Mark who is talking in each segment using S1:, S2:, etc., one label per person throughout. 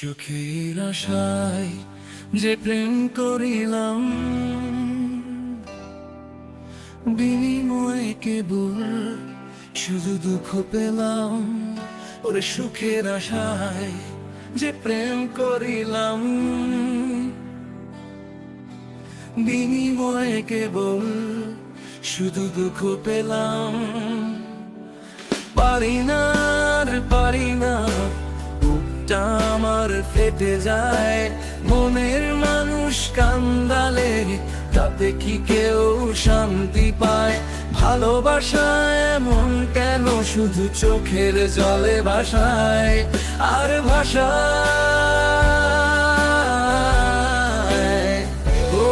S1: সুখের আশায় যে প্রেম করিলাম, বিনিময়ে কেবল শুধু দুঃখ পেলাম। ওরে সুখের আশায় যে প্রেম করিলাম, বিনিময়ে কেবল শুধু দুঃখ পেলাম। পারি না রে পারি না, বুকটা আমার ফেটে যায়। মনের মানুষ কান্দালে তাতে কি কেউ শান্তি পায়? ভালোবাসা এমন কেন শুধু চোখের জলে ভাসায় আর ভাসায়? ও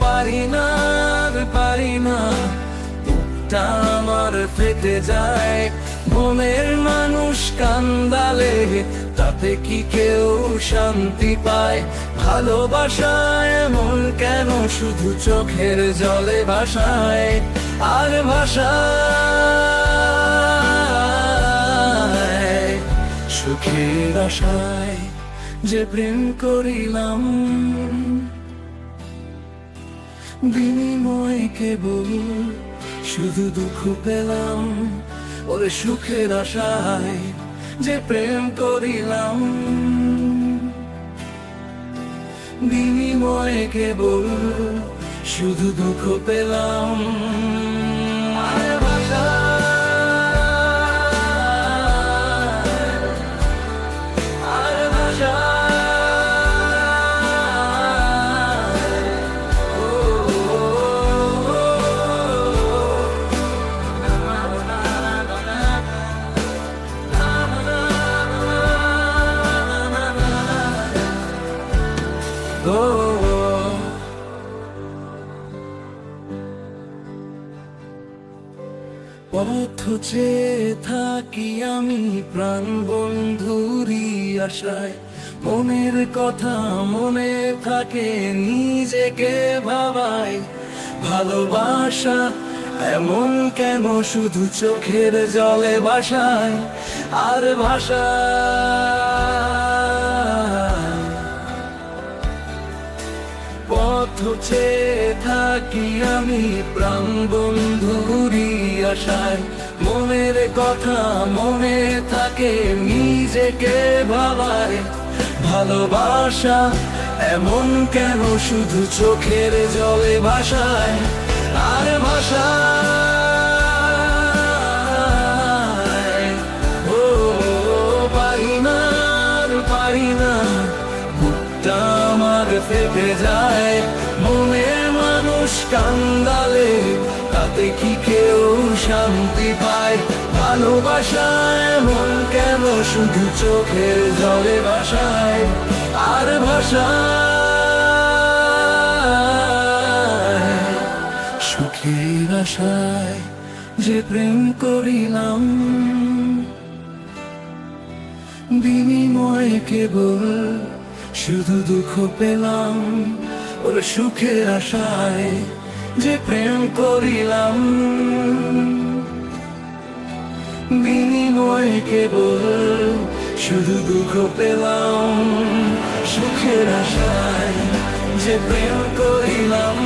S1: পারি না রে পারি না, বুকটা আমার ফেটে যায়। মনের মানুষ কান্দালে তাতে কি কেউ শান্তি পায়? ভালোবাসা এমন কেন শুধু চোখের জলে ভাসায় আর ভাসায়? সুখের আশায় যে প্রেম করিলাম, বিনিময়ে কেবল শুধু দুঃখ পেলাম। ওরে সুখের আশায় যে প্রেম করিলাম, বিনিময়ে কেবল শুধু দুঃখ পেলাম। আর ভাসায়, আর ভাসায়। ও, পথ চেয়ে থাকি আমি প্রাণ বন্ধুরই আশায়। মনের কথা মনে থাকে, নিজেকে ভাবায়। ভালোবাসা এমন কেন শুধু চোখের জলে ভাসায় আর ভাসায়? পথ চেয়ে থাকি আমি প্রাণ বন্ধুরই আশায়। মনের কথা মনে থাকে, নিজেকে ভাবায়। ভালোবাসা এমন কেন শুধু চোখের জলে ভাসায় আর ভাসায়? ও পারি না রে পারি না, বুকটা আমার ফেটে যায়। মনের মানুষ কান্দালে তাতে কি কেউ শান্তি পায়? ভালোবাসা এমন কেন শুধু চোখের জলে ভাসায় আর ভাসায়? সুখের আশায় যে প্রেম করিলাম, বিনিময়ে কেবল শুধু দুঃখ পেলাম। ওর সুখের আশায় যে প্রেম করিলাম, বিনিময়ে কেবল শুধু দুঃখ পেলাম। সুখের আশায় যে প্রেম করিলাম,